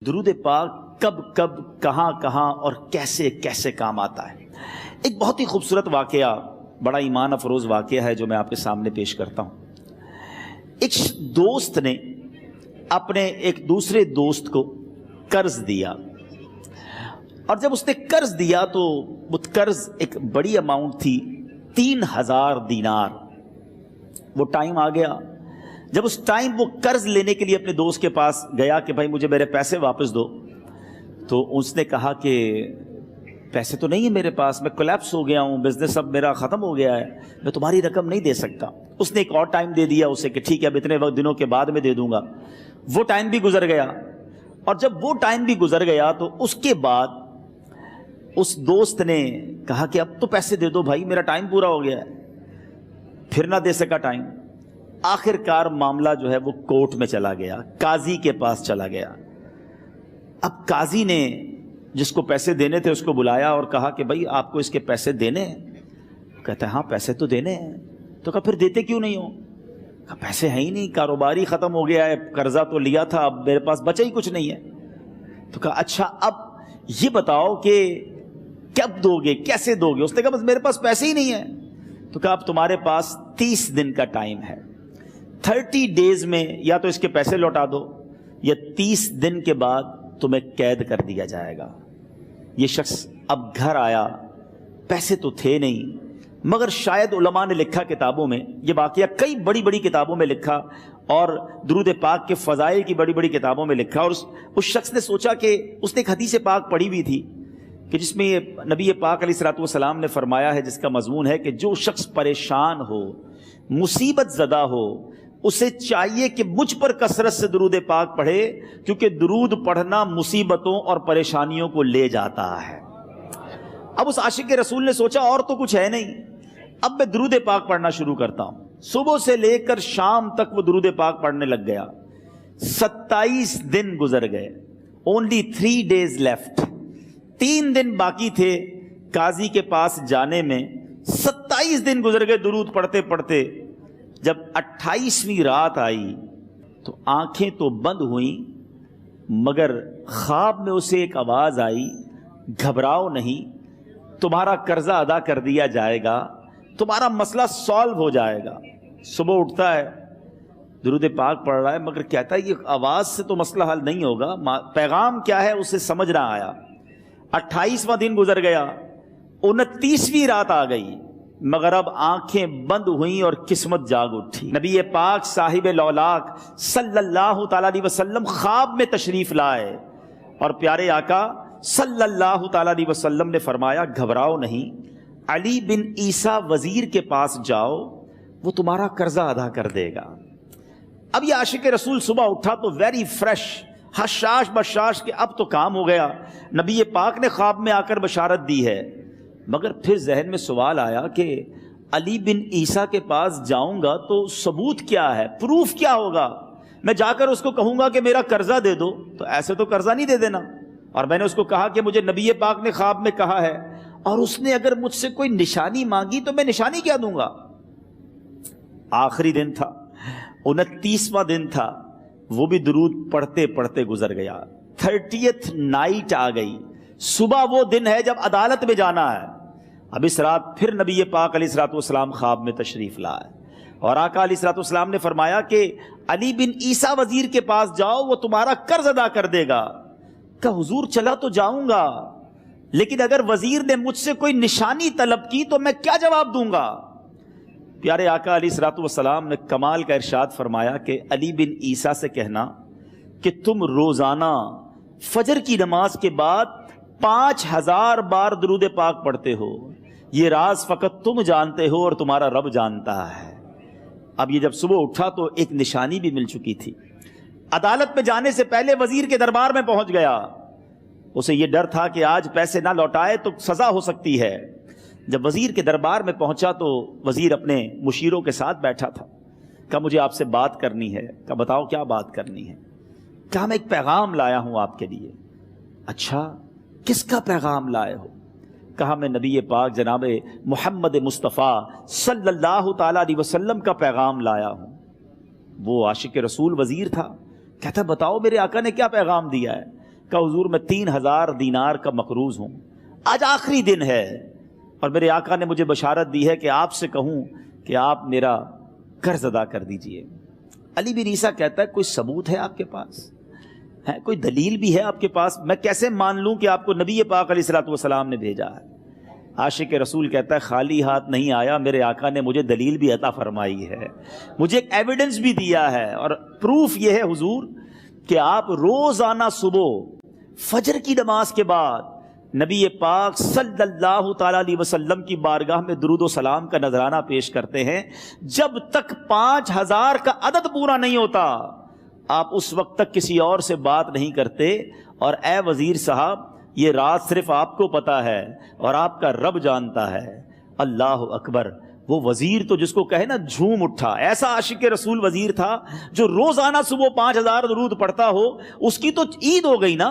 درود پاک کب کب کہاں کہاں اور کیسے کیسے کام آتا ہے۔ ایک بہت ہی خوبصورت واقعہ، بڑا ایمان افروز واقعہ ہے جو میں آپ کے سامنے پیش کرتا ہوں۔ ایک دوست نے اپنے ایک دوسرے دوست کو قرض دیا، اور جب اس نے قرض دیا تو وہ قرض ایک بڑی اماؤنٹ تھی، 3000 دینار۔ وہ ٹائم آ گیا جب اس ٹائم وہ قرض لینے کے لیے اپنے دوست کے پاس گیا کہ بھائی مجھے میرے پیسے واپس دو، تو اس نے کہا کہ پیسے تو نہیں ہے میرے پاس، میں کولیپس ہو گیا ہوں، بزنس اب میرا ختم ہو گیا ہے، میں تمہاری رقم نہیں دے سکتا۔ اس نے ایک اور ٹائم دے دیا اسے کہ ٹھیک ہے اب اتنے وقت دنوں کے بعد میں دے دوں گا۔ وہ ٹائم بھی گزر گیا، اور جب وہ ٹائم بھی گزر گیا تو اس کے بعد اس دوست نے کہا کہ اب تو پیسے دے دو بھائی، میرا ٹائم پورا ہو گیا ہے۔ پھر نہ دے سکا ٹائم۔ آخر کار معاملہ جو ہے وہ کورٹ میں چلا گیا، قاضی کے پاس چلا گیا۔ اب قاضی نے جس کو پیسے دینے تھے اس کو بلایا اور کہا کہ بھائی آپ کو اس کے پیسے دینے ہیں؟ کہتا ہے ہاں پیسے تو دینے ہیں۔ تو کہا پھر دیتے کیوں نہیں ہو؟ کہا پیسے ہیں ہی نہیں، کاروبار ہی ختم ہو گیا ہے، قرضہ تو لیا تھا، اب میرے پاس بچا ہی کچھ نہیں ہے۔ تو کہا اچھا اب یہ بتاؤ کہ کب دو گے، کیسے دو گے؟ اس نے کہا بس میرے پاس پیسے ہی نہیں ہیں۔ تو کہا اب تمہارے پاس 30 دن کا ٹائم ہے، 30 ڈیز میں یا تو اس کے پیسے لوٹا دو یا 30 دن کے بعد تمہیں قید کر دیا جائے گا۔ یہ شخص اب گھر آیا، پیسے تو تھے نہیں، مگر شاید علماء نے لکھا کتابوں میں، یہ واقعہ کئی بڑی بڑی کتابوں میں لکھا اور درود پاک کے فضائل کی بڑی بڑی کتابوں میں لکھا، اور اس شخص نے سوچا کہ اس نے ایک حدیث پاک پڑھی ہوئی تھی کہ جس میں یہ نبی پاک علیہ الصلوۃ والسلام نے فرمایا ہے، جس کا مضمون ہے کہ جو شخص پریشان ہو، مصیبت زدہ ہو، اسے چاہیے کہ مجھ پر کثرت سے درود پاک پڑھے، کیونکہ درود پڑھنا مصیبتوں اور پریشانیوں کو لے جاتا ہے۔ اب اس عاشق رسول نے سوچا اور تو کچھ ہے نہیں، اب میں درود پاک پڑھنا شروع کرتا ہوں۔ صبح سے لے کر شام تک وہ درود پاک پڑھنے لگ گیا۔ 27 دن گزر گئے، only 3 days left، 3 دن باقی تھے قاضی کے پاس جانے میں۔ 27 دن گزر گئے درود پڑھتے پڑھتے۔ جب 28ویں رات آئی تو آنکھیں تو بند ہوئیں، مگر خواب میں اسے ایک آواز آئی، گھبراؤ نہیں، تمہارا قرضہ ادا کر دیا جائے گا، تمہارا مسئلہ سالو ہو جائے گا۔ صبح اٹھتا ہے، درود پاک پڑھ رہا ہے، مگر کہتا ہے یہ آواز سے تو مسئلہ حل نہیں ہوگا، پیغام کیا ہے اسے سمجھ نہ آیا۔ 28واں دن گزر گیا، 29ویں رات آ گئی، مگر اب آنکھیں بند ہوئیں اور قسمت جاگ اٹھی۔ نبی پاک صاحب لولاک صلی اللہ تعالیٰ علیہ وسلم خواب میں تشریف لائے، اور پیارے آقا صلی اللہ تعالیٰ علیہ وسلم نے فرمایا گھبراؤ نہیں، علی بن عیسیٰ وزیر کے پاس جاؤ، وہ تمہارا قرضہ ادا کر دے گا۔ اب یہ عاشق رسول صبح اٹھا تو ویری فریش، حشاش بشاش کہ اب تو کام ہو گیا، نبی پاک نے خواب میں آ کر بشارت دی ہے۔ مگر پھر ذہن میں سوال آیا کہ علی بن عیسیٰ کے پاس جاؤں گا تو ثبوت کیا ہے، پروف کیا ہوگا؟ میں جا کر اس کو کہوں گا کہ میرا قرضہ دے دو، تو ایسے تو قرضہ نہیں دے دینا، اور میں نے اس کو کہا کہ مجھے نبی پاک نے خواب میں کہا ہے، اور اس نے اگر مجھ سے کوئی نشانی مانگی تو میں نشانی کیا دوں گا؟ آخری دن تھا، 29واں دن تھا، وہ بھی درود پڑھتے پڑھتے گزر گیا۔ 30th نائٹ آ گئی، صبح وہ دن ہے جب عدالت میں جانا ہے۔ اب اس رات پھر نبی پاک علیہ الصلوۃ والسلام خواب میں تشریف لائے، اور آقا علیہ الصلوۃ والسلام نے فرمایا کہ علی بن عیسیٰ وزیر کے پاس جاؤ، وہ تمہارا قرض ادا کر دے گا۔ کہ حضور چلا تو جاؤں گا، لیکن اگر وزیر نے مجھ سے کوئی نشانی طلب کی تو میں کیا جواب دوں گا؟ پیارے آقا علیہ الصلوۃ والسلام نے کمال کا ارشاد فرمایا کہ علی بن عیسیٰ سے کہنا کہ تم روزانہ فجر کی نماز کے بعد 5000 بار درود پاک پڑھتے ہو، یہ راز فقط تم جانتے ہو اور تمہارا رب جانتا ہے۔ اب یہ جب صبح اٹھا تو ایک نشانی بھی مل چکی تھی۔ عدالت میں جانے سے پہلے وزیر کے دربار میں پہنچ گیا، اسے یہ ڈر تھا کہ آج پیسے نہ لوٹائے تو سزا ہو سکتی ہے۔ جب وزیر کے دربار میں پہنچا تو وزیر اپنے مشیروں کے ساتھ بیٹھا تھا۔ کہا مجھے آپ سے بات کرنی ہے۔ کہا بتاؤ کیا بات کرنی ہے؟ کہا میں ایک پیغام لایا ہوں آپ کے لیے۔ اچھا کس کا پیغام لائے ہو؟ کہا میں نبی پاک جناب محمد مصطفیٰ صلی اللہ تعالیٰ علیہ وسلم کا پیغام لایا ہوں۔ وہ عاشق رسول وزیر تھا، کہتا بتاؤ میرے آقا نے کیا پیغام دیا ہے؟ کہ حضور میں 3000 دینار کا مقروض ہوں، آج آخری دن ہے اور میرے آقا نے مجھے بشارت دی ہے کہ آپ سے کہوں کہ آپ میرا قرض ادا کر دیجئے۔ علی بن عیسیٰ کہتا ہے کوئی ثبوت ہے آپ کے پاس؟ ہے کوئی دلیل بھی ہے آپ کے پاس؟ میں کیسے مان لوں کہ آپ کو نبی پاک علیہ الصلوۃ والسلام نے بھیجا ہے؟ عاشق رسول کہتا ہے خالی ہاتھ نہیں آیا، میرے آقا نے مجھے دلیل بھی عطا فرمائی ہے، مجھے ایک ایویڈنس بھی دیا ہے، اور پروف یہ ہے حضور کہ آپ روزانہ صبح فجر کی نماز کے بعد نبی پاک صلی اللہ تعالی علیہ وسلم کی بارگاہ میں درود و سلام کا نذرانہ پیش کرتے ہیں۔ جب تک 5000 کا عدد پورا نہیں ہوتا آپ اس وقت تک کسی اور سے بات نہیں کرتے، اور اے وزیر صاحب یہ رات صرف آپ کو پتا ہے اور آپ کا رب جانتا ہے۔ اللہ اکبر! وہ وزیر تو جس کو کہے نا جھوم اٹھا، ایسا عاشق رسول وزیر تھا جو روزانہ صبح 5000 درود پڑھتا ہو، اس کی تو عید ہو گئی نا۔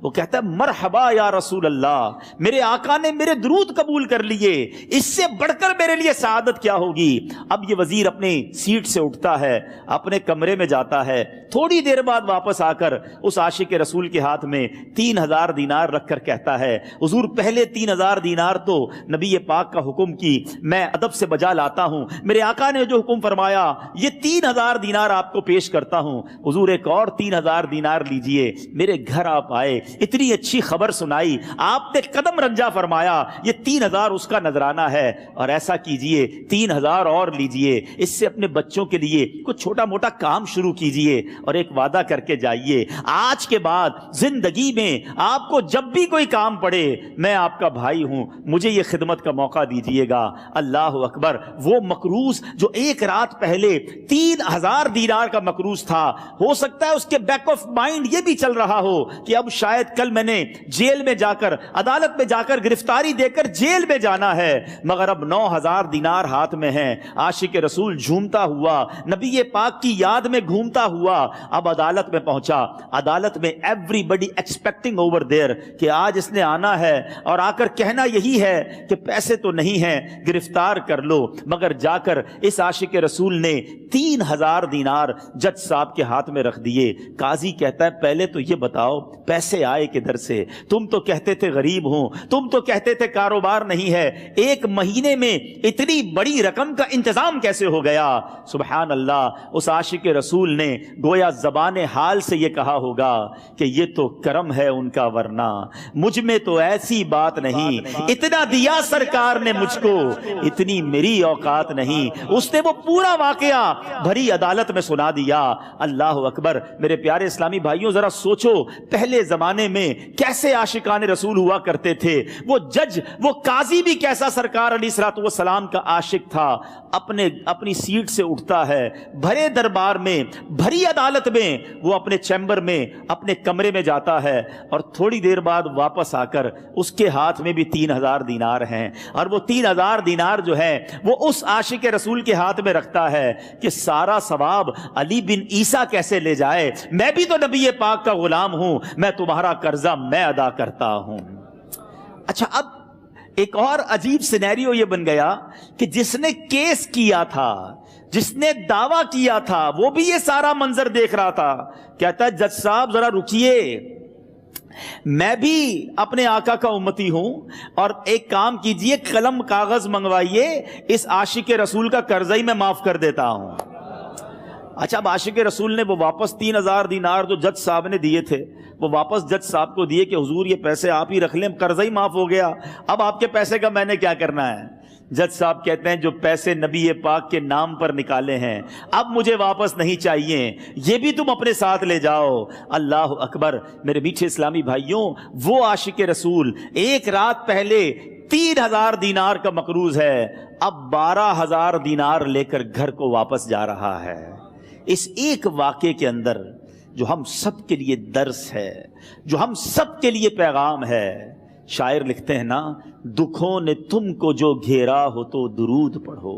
وہ کہتا ہے مرحبا یا رسول اللہ، میرے آقا نے میرے درود قبول کر لیے، اس سے بڑھ کر میرے لیے سعادت کیا ہوگی۔ اب یہ وزیر اپنی سیٹ سے اٹھتا ہے، اپنے کمرے میں جاتا ہے، تھوڑی دیر بعد واپس آ کر اس عاشق رسول کے ہاتھ میں 3000 دینار رکھ کر کہتا ہے حضور پہلے 3000 دینار تو نبی پاک کا حکم کی میں ادب سے بجا لاتا ہوں، میرے آقا نے جو حکم فرمایا یہ 3000 دینار آپ کو پیش کرتا ہوں، حضور ایک اور 3000 دینار لیجئے۔ میرے گھر آپ آئے، اتنی اچھی خبر سنائی، آپ نے قدم رنجا فرمایا، یہ 3000 اس کا نذرانہ ہے، اور ایسا کیجئے 3000 اور لیجئے، اس سے اپنے بچوں کے لیے کچھ چھوٹا موٹا کام شروع کیجئے اور ایک وعدہ کر کے جائیے، آج کے بعد زندگی میں آپ کو جب بھی کوئی کام پڑے میں آپ کا بھائی ہوں، مجھے یہ خدمت کا موقع دیجئے گا۔ اللہ اکبر! وہ مقروض جو ایک رات پہلے 3000 دینار کا مقروض تھا، ہو سکتا ہے اس کے بیک آف مائنڈ یہ بھی چل رہا ہو کہ اب شاید کل میں نے جیل میں جا کر، عدالت میں جا کر گرفتاری دے کر جیل میں جانا ہے، مگر اب 9000 دینار ہاتھ میں ہیں۔ عاشق رسول جھومتا ہوا نبی پاک کی یاد میں گھومتا ہوا اب عدالت میں پہنچا۔ عدالت میں everybody expecting over there کہ آج اس نے آنا ہے اور آ کر کہنا یہی ہے کہ پیسے تو نہیں ہیں، گرفتار کر لو، مگر جا کر اس عاشق رسول نے 3000 دینار جج صاحب کے ہاتھ میں رکھ دیے۔ قاضی کہتا ہے پہلے تو یہ بتاؤ پیسے آئے کدھر سے؟ تم تو کہتے تھے غریب ہوں، تم تو کہتے تھے کاروبار نہیں ہے، ایک مہینے میں اتنی بڑی رقم کا انتظام کیسے ہو گیا؟ سبحان اللہ! اس عاشق رسول نے گویا زبان حال سے یہ کہا ہوگا کہ یہ تو کرم ہے ان کا، ورنہ مجھ میں تو ایسی بات نہیں، اتنا دیا سرکار نے مجھ کو، اتنی میری اوقات نہیں۔ اس نے وہ پورا واقعہ بھری عدالت میں سنا دیا۔ اللہ اکبر! میرے پیارے اسلامی بھائیوں ذرا سوچو پہلے زمانے میں کیسے عاشقان رسول ہوا کرتے تھے، وہ جج، وہ قاضی بھی کیسا سرکار علیہ الصلوۃ والسلام کا عاشق تھا۔ اپنی سیٹ سے اٹھتا ہے، بھرے دربار میں، بھری عدالت میں، وہ اپنے چیمبر میں، اپنے کمرے میں جاتا ہے، اور تھوڑی دیر بعد واپس آ کر اس کے ہاتھ میں بھی 3000 دینار ہیں، اور وہ 3000 دینار جو ہے وہ اس عاشق رسول کے ہاتھ میں رکھتا ہے کہ سارا ثواب علی بن عیسیٰ کیسے لے جائے، میں بھی تو نبی پاک کا غلام ہوں، میں تمہارا قرضہ میں ادا کرتا ہوں۔ اچھا، اب ایک اور عجیب سینیریو یہ بن گیا کہ جس نے کیس کیا تھا، جس نے دعویٰ کیا تھا، وہ بھی یہ سارا منظر دیکھ رہا تھا۔ کہتا ہے جج صاحب ذرا رکیے، میں بھی اپنے آقا کا امتی ہوں، اور ایک کام کیجئے، قلم کاغذ منگوائیے، اس عاشق رسول کا قرضہ ہی میں معاف کر دیتا ہوں۔ اچھا، اب عاشق رسول نے وہ واپس 3000 دینار جو جج صاحب نے دیے تھے وہ واپس جج صاحب کو دیے کہ حضور یہ پیسے آپ ہی رکھ لیں، قرضہ ہی معاف ہو گیا، اب آپ کے پیسے کا میں نے کیا کرنا ہے؟ جج صاحب کہتے ہیں جو پیسے نبی پاک کے نام پر نکالے ہیں اب مجھے واپس نہیں چاہیے، یہ بھی تم اپنے ساتھ لے جاؤ۔ اللہ اکبر! میرے میٹھے اسلامی بھائیوں، وہ عاشق رسول ایک رات پہلے 3000 دینار کا مقروض ہے، اب 12000 دینار لے کر گھر کو واپس جا رہا ہے۔ اس ایک واقعے کے اندر جو ہم سب کے لیے درس ہے، جو ہم سب کے لیے پیغام ہے، شاعر لکھتے ہیں نا، دکھوں نے تم کو جو گھیرا ہو تو درود پڑھو،